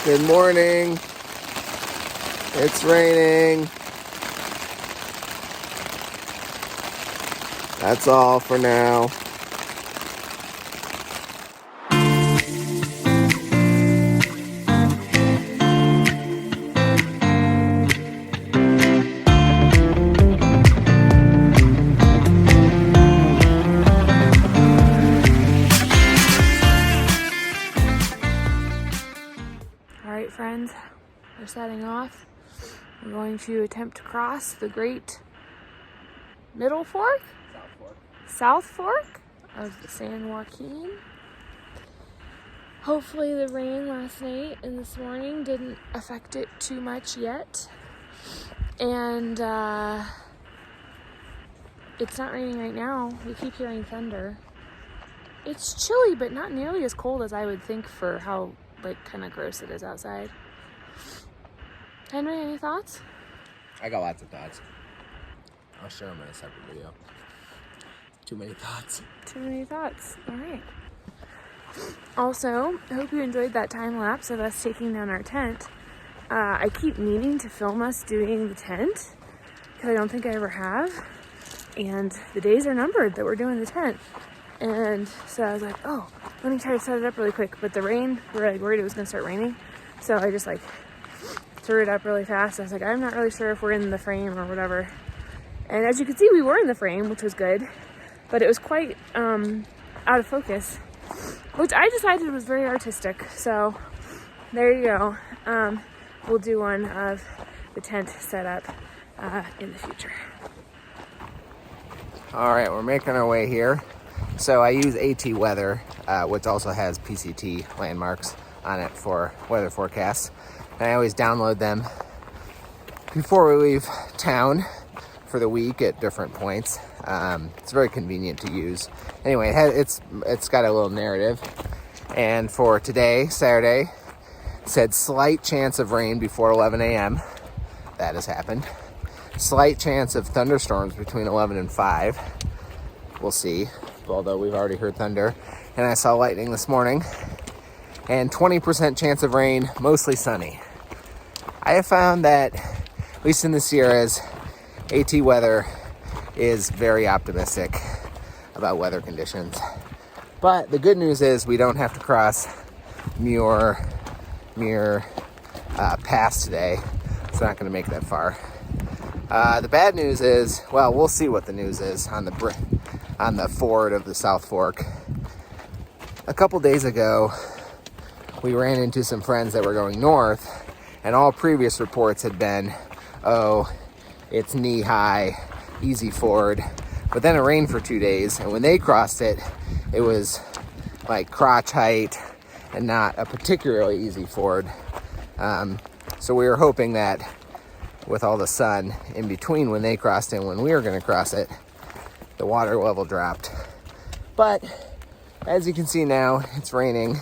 Good morning. It's raining. That's all for now. Alright friends, we're setting off. We're going to attempt to cross the Great Middle Fork? South Fork of the San Joaquin. Hopefully the rain last night and this morning didn't affect it too much yet. And it's not raining right now. We keep hearing thunder. It's chilly, but not nearly as cold as I would think for how kind of gross it is outside. Henry, any thoughts? I got lots of thoughts. I'll share them in a separate video. Too many thoughts. Too many thoughts. All right. Also, I hope you enjoyed that time lapse of us taking down our tent. I keep meaning to film us doing the tent because I don't think I ever have. And the days are numbered that we're doing the tent. And so I was like, oh, let me try to set it up really quick. But the rain, we were worried it was going to start raining. So I just threw it up really fast. I was like, I'm not really sure if we're in the frame or whatever. And as you can see, we were in the frame, which was good. But it was quite out of focus, which I decided was very artistic. So there you go. We'll do one of the tent setup in the future. All right, we're making our way here. So I use AT Weather, which also has PCT landmarks on it for weather forecasts. And I always download them before we leave town for the week at different points. It's very convenient to use. Anyway, it's got a little narrative. And for today, Saturday, it said slight chance of rain before 11 a.m. That has happened. Slight chance of thunderstorms between 11 and 5. We'll see, although we've already heard thunder. And I saw lightning this morning. And 20% chance of rain, mostly sunny. I have found that, at least in the Sierras, AT Weather is very optimistic about weather conditions. But the good news is we don't have to cross Muir Pass today. It's not going to make that far. The bad news is, well, we'll see what the news is on the ford of the South Fork. A couple days ago, we ran into some friends that were going north, and all previous reports had been, oh, it's knee-high, easy ford. But then it rained for 2 days, and when they crossed it, it was like crotch height and not a particularly easy ford. So we were hoping that with all the sun in between when they crossed and when we were going to cross it, the water level dropped. But as you can see now, it's raining.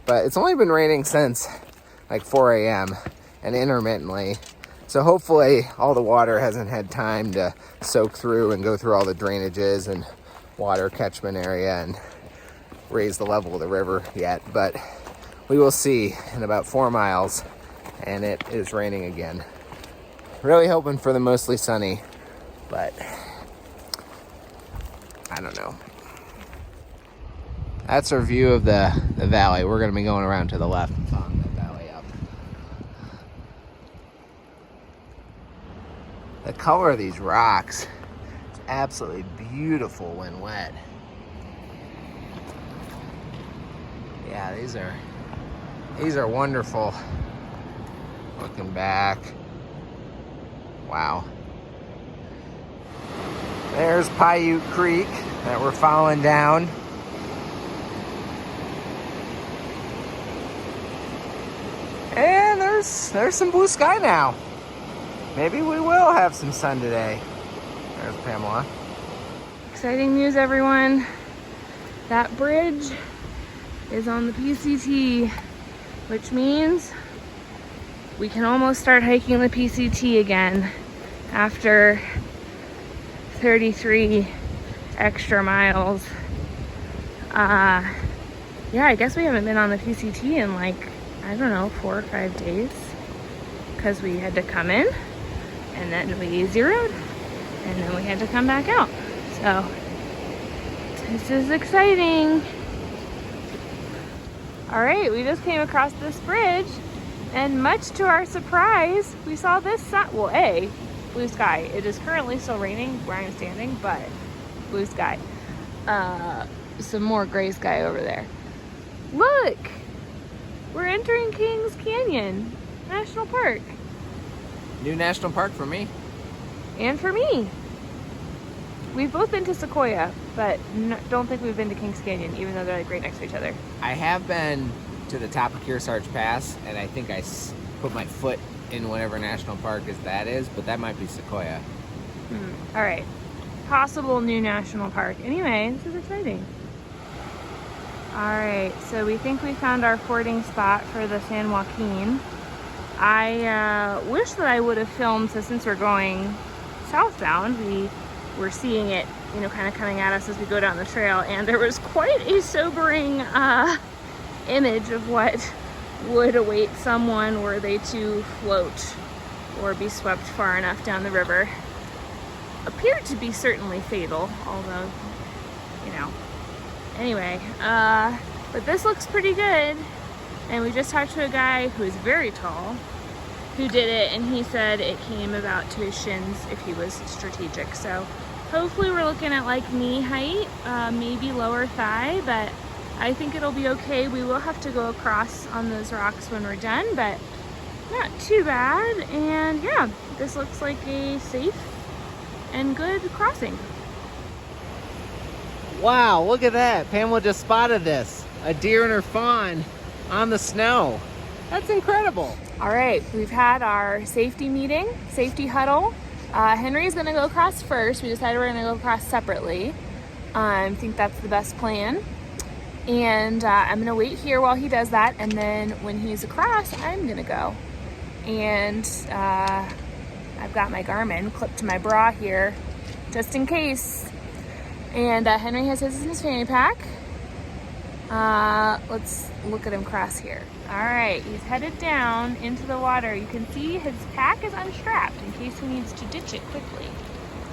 But it's only been raining since 4 a.m. and intermittently. So hopefully all the water hasn't had time to soak through and go through all the drainages and water catchment area and raise the level of the river yet. But we will see in about 4 miles, and it is raining again. Really hoping for the mostly sunny, but I don't know. That's our view of the valley. We're going to be going around to the left and following the valley up. The color of these rocks is absolutely beautiful when wet. Yeah, these are wonderful. Looking back. Wow. There's Paiute Creek that we're following down. And there's some blue sky now. Maybe we will have some sun today. There's Pamela. Exciting news, everyone. That bridge is on the PCT, which means we can almost start hiking the PCT again after 33 extra miles. Yeah, I guess we haven't been on the PCT in I don't know, 4 or 5 days, because we had to come in and then we zeroed and then we had to come back out. So this is exciting. All right, we just came across this bridge, and much to our surprise, we saw this sign. Well, blue sky. It is currently still raining where I'm standing, but blue sky. Some more gray sky over there. Look, we're entering Kings Canyon National Park. New national park for me. And for me. We've both been to Sequoia, but don't think we've been to Kings Canyon, even though they're like right next to each other. I have been to the top of Kearsarge Pass, and I think I put my foot in whatever national park that is, but that might be Sequoia. All right. Possible new national park. Anyway, this is exciting. All right, so we think we found our fording spot for the San Joaquin. I wish that I would have filmed, so since we're going southbound, we were seeing it, you know, kind of coming at us as we go down the trail, and there was quite a sobering image of what would await someone were they to float or be swept far enough down the river. Appeared to be certainly fatal, although, you know. Anyway, but this looks pretty good. And we just talked to a guy who is very tall who did it, and he said it came about to his shins if he was strategic. So hopefully we're looking at like knee height, maybe lower thigh, but I think it'll be okay. We will have to go across on those rocks when we're done, but not too bad. And yeah, this looks like a safe and good crossing. Wow, look at that. Pamela just spotted this. A deer and her fawn on the snow. That's incredible. All right, we've had our safety meeting, safety huddle. Henry's gonna go across first. We decided we're gonna go across separately. I think that's the best plan. And I'm gonna wait here while he does that, and then when he's across, I'm gonna go. And I've got my Garmin clipped to my bra here, just in case. And Henry has his in his fanny pack. Let's look at him cross here. All right, he's headed down into the water. You can see his pack is unstrapped in case he needs to ditch it quickly,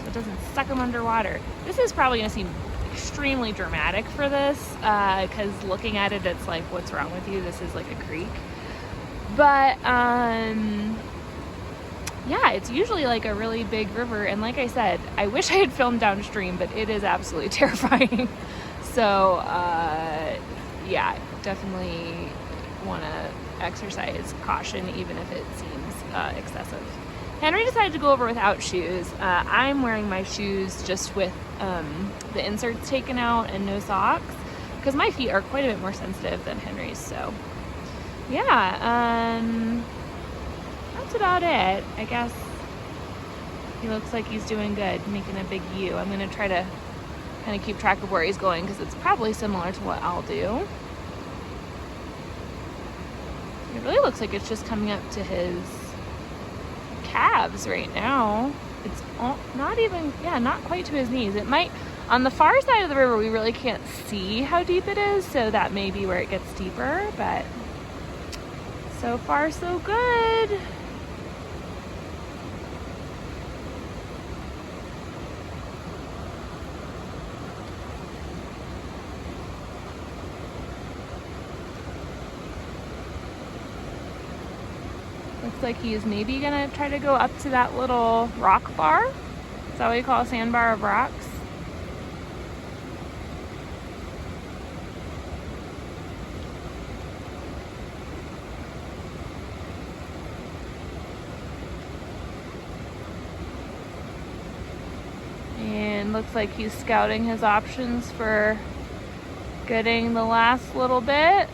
so it doesn't suck him underwater. This is probably gonna seem extremely dramatic for this, because looking at it, it's like, what's wrong with you? This is like a creek. But, yeah, it's usually like a really big river, and like I said, I wish I had filmed downstream, but it is absolutely terrifying. So, yeah, definitely want to exercise caution, even if it seems excessive. Henry decided to go over without shoes. I'm wearing my shoes just with the inserts taken out and no socks, because my feet are quite a bit more sensitive than Henry's. So, yeah, that's about it. I guess he looks like he's doing good, making a big U. I'm going to try to kind of keep track of where he's going, because it's probably similar to what I'll do. It really looks like it's just coming up to his calves right now. It's not even, yeah, not quite to his knees. It might, on the far side of the river, we really can't see how deep it is, so that may be where it gets deeper, but so far so good. Looks like he's maybe gonna try to go up to that little rock bar. Is that what you call a sandbar of rocks? And looks like he's scouting his options for getting the last little bit.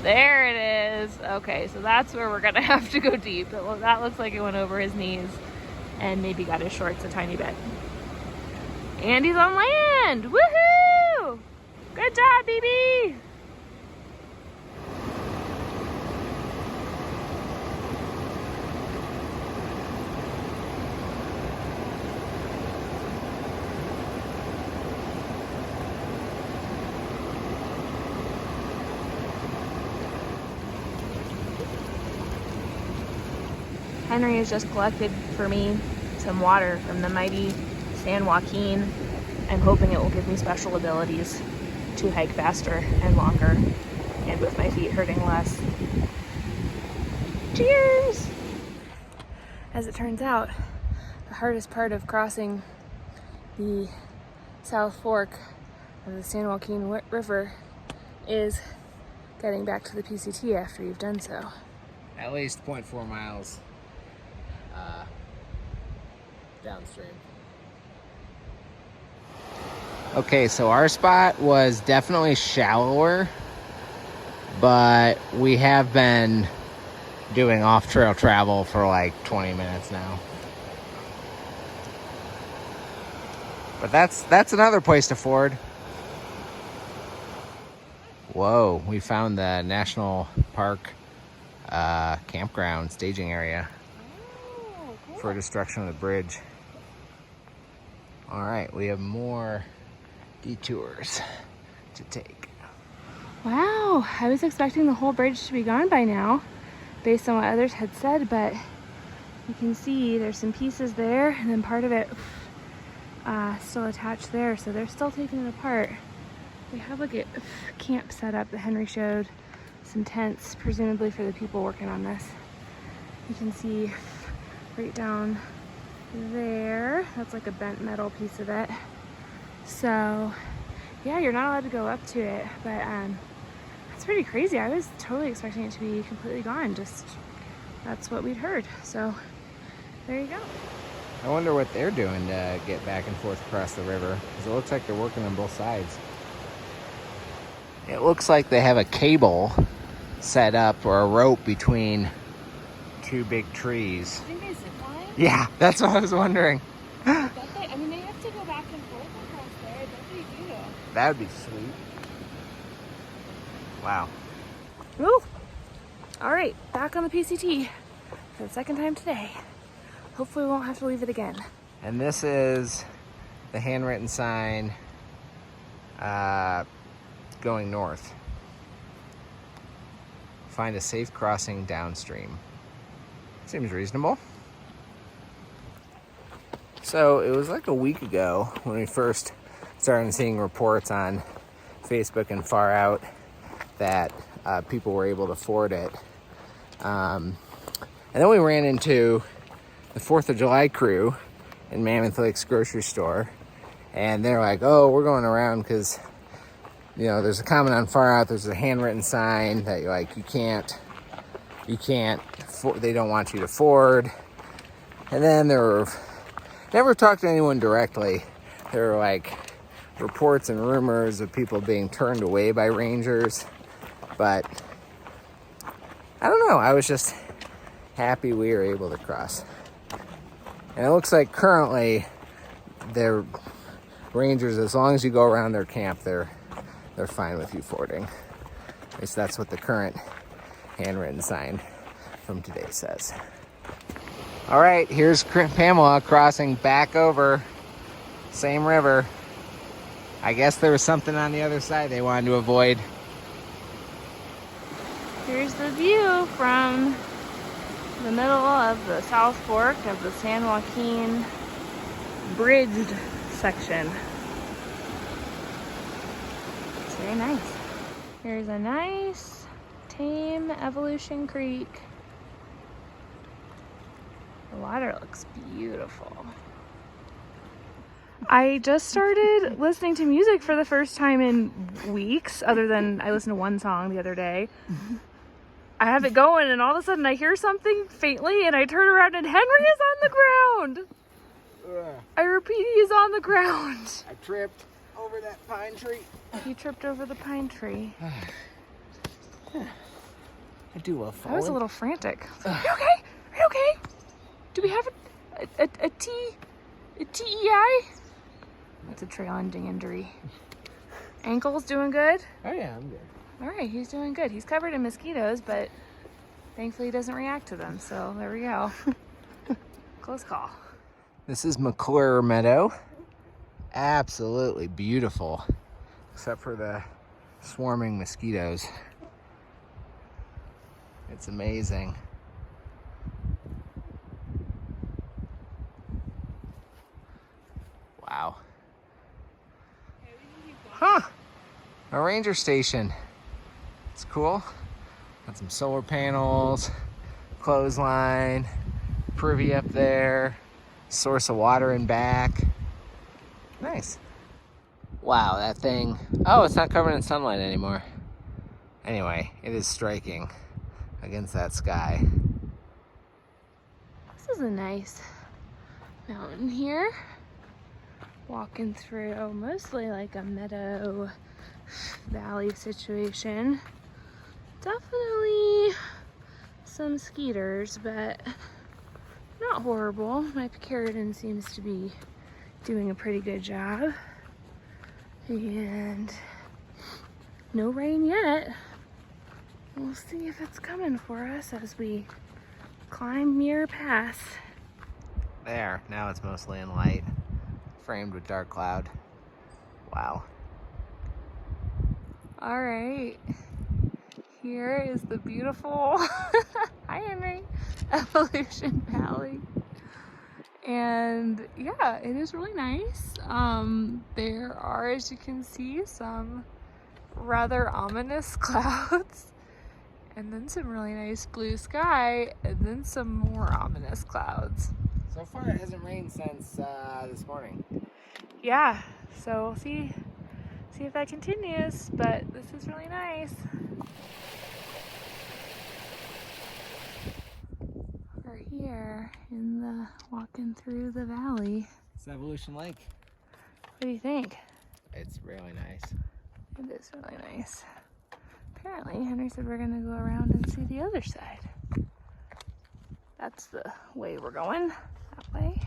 There it is. Okay, so that's where we're gonna have to go deep. That looks like it went over his knees and maybe got his shorts a tiny bit. And he's on land! Woohoo! Good job, BB! Henry has just collected for me some water from the mighty San Joaquin. I'm hoping it will give me special abilities to hike faster and longer and with my feet hurting less. Cheers! As it turns out, the hardest part of crossing the South Fork of the San Joaquin River is getting back to the PCT after you've done so. At least 0.4 miles downstream. Okay, so our spot was definitely shallower, but we have been doing off-trail travel for like 20 minutes now. But that's another place to ford. Whoa, we found the National Park campground staging area for destruction of the bridge. All right, we have more detours to take. Wow, I was expecting the whole bridge to be gone by now, based on what others had said, but you can see there's some pieces there, and then part of it still attached there, so they're still taking it apart. They have like a camp set up that Henry showed, some tents, presumably for the people working on this. You can see right down there, that's like a bent metal piece of it. So yeah, you're not allowed to go up to it, but it's pretty crazy. I was totally expecting it to be completely gone, just that's what we'd heard. So there you go. I wonder what they're doing to get back and forth across the river, because it looks like they're working on both sides. It looks like they have a cable set up, or a rope between two big trees. I think they zip line? Yeah, that's what I was wondering. I mean, they have to go back and forth across there. I bet they do. That would be sweet. Wow. Woo! All right, back on the PCT for the second time today. Hopefully we won't have to leave it again. And this is the handwritten sign going north. Find a safe crossing downstream. Seems reasonable. So it was like a week ago when we first started seeing reports on Facebook and Far Out that people were able to ford it. And then we ran into the 4th of July crew in Mammoth Lake's grocery store, and they're like, oh, we're going around because, you know, there's a comment on Far Out, there's a handwritten sign that you're like, you can't, they don't want you to ford. And then there were, never talked to anyone directly, there were like reports and rumors of people being turned away by rangers, but I don't know, I was just happy we were able to cross. And it looks like currently their rangers, as long as you go around their camp, they're fine with you fording. At least that's what the current handwritten sign from today says. All right, here's Pamela crossing back over, same river. I guess there was something on the other side they wanted to avoid. Here's the view from the middle of the South Fork of the San Joaquin bridged section. It's very nice. Here's a nice, tame Evolution Creek. The water looks beautiful. I just started listening to music for the first time in weeks, other than I listened to one song the other day. I have it going, and all of a sudden I hear something faintly, and I turn around, and Henry is on the ground. I repeat, he is on the ground. I tripped over that pine tree. He tripped over the pine tree. I do love falling. I was a little frantic. Are you okay? Are you okay? Do we have a TEI? That's a trail ending injury. Ankle's doing good? Oh yeah, I'm good. All right, he's doing good. He's covered in mosquitoes, but thankfully he doesn't react to them. So there we go. Close call. This is McClure Meadow. Absolutely beautiful, except for the swarming mosquitoes. It's amazing. a ranger station. It's cool. Got some solar panels, clothesline, privy up there, source of water in back. Nice. Wow, that thing. Oh, it's not covered in sunlight anymore. Anyway, it is striking against that sky. This is a nice mountain here. Walking through mostly like a meadow valley situation. Definitely some skeeters, but not horrible. My Picaridin seems to be doing a pretty good job. And no rain yet. We'll see if it's coming for us as we climb Muir Pass. There, now it's mostly in light, framed with dark cloud. Wow. All right, here is the beautiful, hi Henry, Evolution Valley. And yeah, it is really nice. There are, as you can see, some rather ominous clouds, and then some really nice blue sky, and then some more ominous clouds. So far it hasn't rained since this morning. Yeah, so we'll see if that continues, but this is really nice. We're here in the walking through the valley. It's Evolution Lake. What do you think? It's really nice. It is really nice. Apparently, Henry said we're gonna go around and see the other side. That's the way we're going, that way.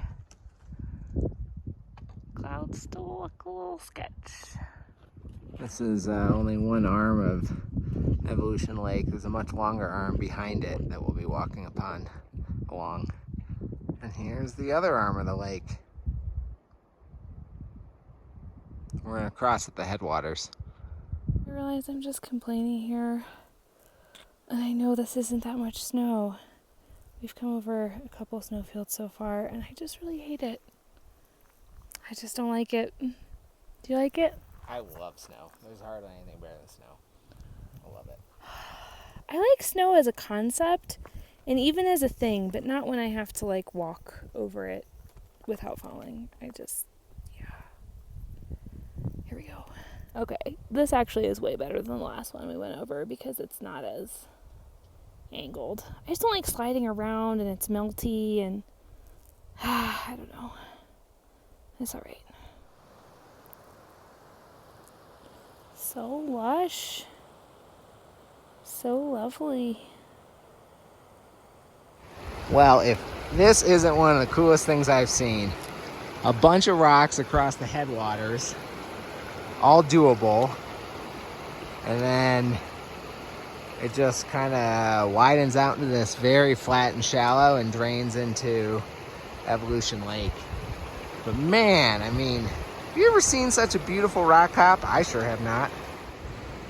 Clouds still look a little sketch. This is only one arm of Evolution Lake. There's a much longer arm behind it that we'll be walking along. And here's the other arm of the lake. We're gonna cross at the headwaters. I realize I'm just complaining here. And I know this isn't that much snow. We've come over a couple of snowfields so far, and I just really hate it. I just don't like it. Do you like it? I love snow. There's hardly anything better than snow. I love it. I like snow as a concept and even as a thing, but not when I have to like walk over it without falling. Yeah. Here we go. Okay, this actually is way better than the last one we went over because it's not as angled. I just don't like sliding around and it's melty and I don't know. It's all right. So lush. So lovely. Well, if this isn't one of the coolest things I've seen, a bunch of rocks across the headwaters, all doable, and then it just kind of widens out into this very flat and shallow and drains into Evolution Lake. But man, I mean, have you ever seen such a beautiful rock hop? I sure have not.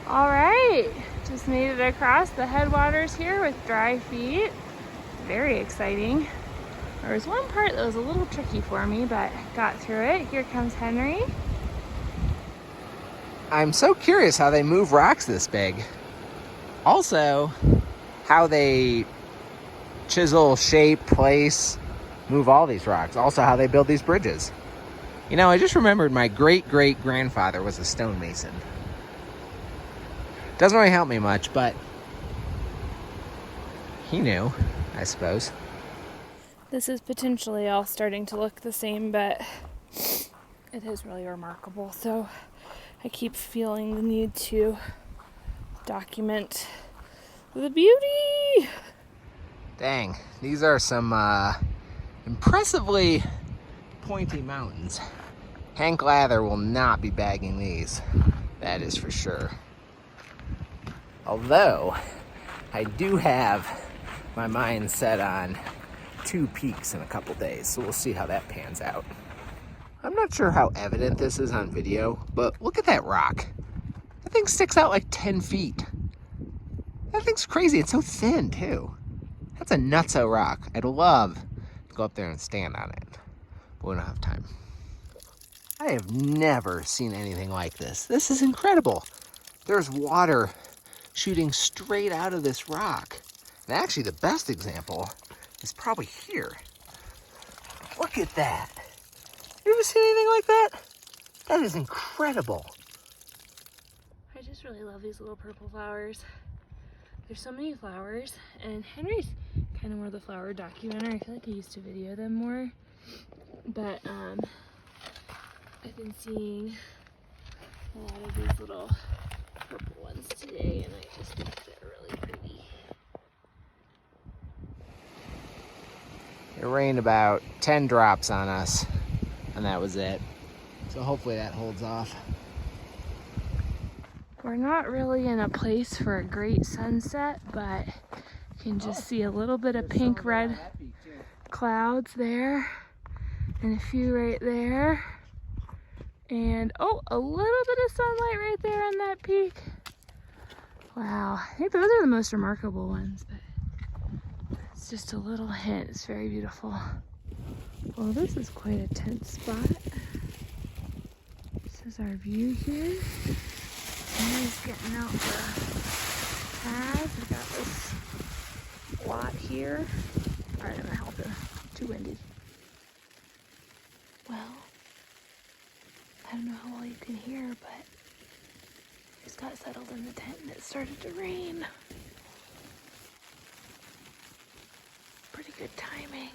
All right, just made it across the headwaters here with dry feet. Very exciting. There was one part that was a little tricky for me, but got through it. Here comes Henry. I'm so curious how they move rocks this big. Also, how they chisel, shape, place, move all these rocks. Also, how they build these bridges. You know, I just remembered my great-great-grandfather was a stonemason. Doesn't really help me much, but he knew, I suppose. This is potentially all starting to look the same, but it is really remarkable. So I keep feeling the need to document the beauty. Dang, these are some impressively pointy mountains. Hank Lather will not be bagging these, that is for sure. Although, I do have my mind set on 2 peaks in a couple days, so we'll see how that pans out. I'm not sure how evident this is on video, but look at that rock. That thing sticks out like 10 feet. That thing's crazy, it's so thin too. That's a nutso rock. I'd love to go up there and stand on it, but we don't have time. I have never seen anything like this. This is incredible. there's water shooting straight out of this rock. And actually the best example is probably here. Look at that. You ever seen anything like that? That is incredible. I just really love these little purple flowers. There's so many flowers, and Henry's kind of more the flower documenter. I feel like I used to video them more, but I've been seeing a lot of these little purple ones today, and I just think they're really pretty. It rained about 10 drops on us, and that was it. So hopefully that holds off. We're not really in a place for a great sunset, but you can just see a little bit of pink red clouds there, and a few right there. And oh, a little bit of sunlight right there on that peak. Wow, I think those are the most remarkable ones, but it's just a little hint. It's very beautiful. Well, this is quite a tense spot. This is our view here. Henry's getting out the pads. We got this lot here. All right, I'm gonna help him. Too windy. Well, I don't know how well you can hear, but we just got settled in the tent and it started to rain. Pretty good timing.